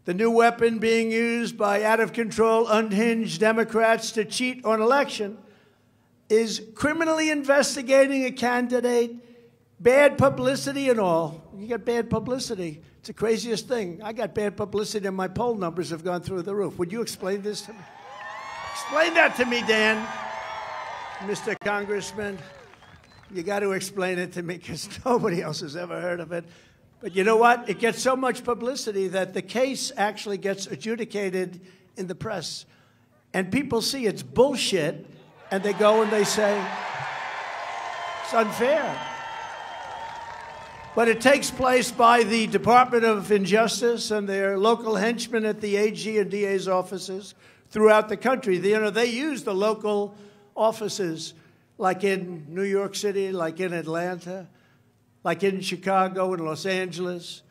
The new weapon being used by out-of-control, unhinged Democrats to cheat on election is criminally investigating a candidate, bad publicity and all. You get bad publicity. It's the craziest thing. I got bad publicity and my poll numbers have gone through the roof. Would you explain this to me? Explain that to me, Dan. Mr. Congressman, you got to explain it to me because nobody else has ever heard of it. But you know what? It gets so much publicity that the case actually gets adjudicated in the press. And people see it's bullshit, and they go and they say, it's unfair. But it takes place by the Department of Injustice and their local henchmen at the AG and DA's offices throughout the country. They use the local offices, like in New York City, like in Atlanta, like in Chicago and Los Angeles.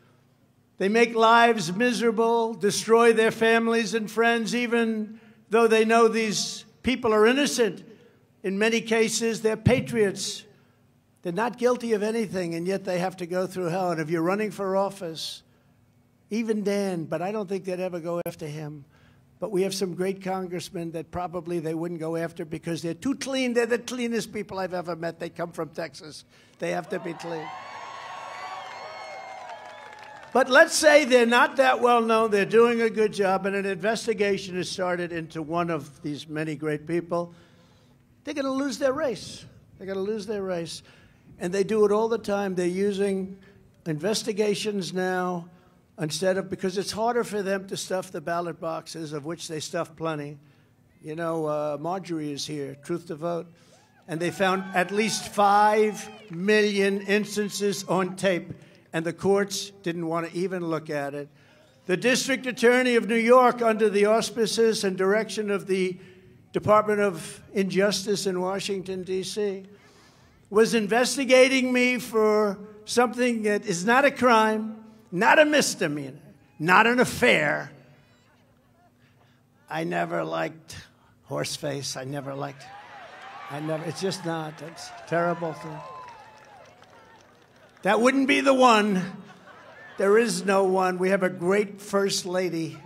They make lives miserable, destroy their families and friends, even though they know these people are innocent. In many cases, they're patriots. They're not guilty of anything, and yet they have to go through hell. And if you're running for office, even Dan, but I don't think they'd ever go after him. But we have some great congressmen that probably they wouldn't go after because they're too clean. They're the cleanest people I've ever met. They come from Texas. They have to be clean. But let's say they're not that well known. They're doing a good job, and an investigation is started into one of these many great people. They're going to lose their race. They're going to lose their race. And they do it all the time. They're using investigations now instead of, because it's harder for them to stuff the ballot boxes, of which they stuff plenty. You know, Marjorie is here, Truth to Vote. And they found at least 5 million instances on tape, and the courts didn't want to even look at it. The District Attorney of New York, under the auspices and direction of the Department of Injustice in Washington, D.C., was investigating me for something that is not a crime, not a misdemeanor, not an affair. I never liked Horseface. It's just not. It's a terrible thing. That wouldn't be the one. There is no one. We have a great First Lady.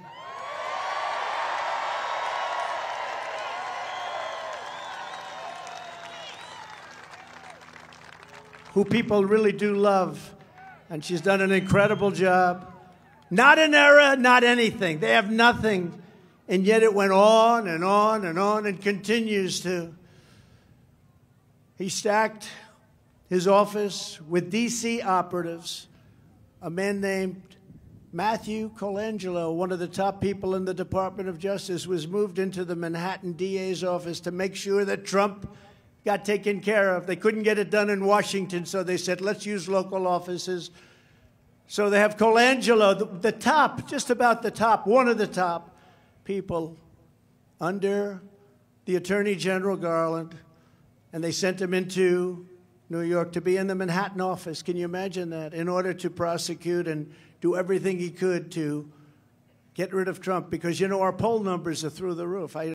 Who people really do love. And she's done an incredible job. Not an error, not anything. They have nothing. And yet it went on and on and on and continues to. He stacked his office with D.C. operatives. A man named Matthew Colangelo, one of the top people in the Department of Justice, was moved into the Manhattan DA's office to make sure that Trump got taken care of. They couldn't get it done in Washington, so they said, let's use local offices. So they have Colangelo, the top, just about the top, one of the top people under the Attorney General Garland, and they sent him into New York to be in the Manhattan office. Can you imagine that? In order to prosecute and do everything he could to get rid of Trump, because, you know, our poll numbers are through the roof.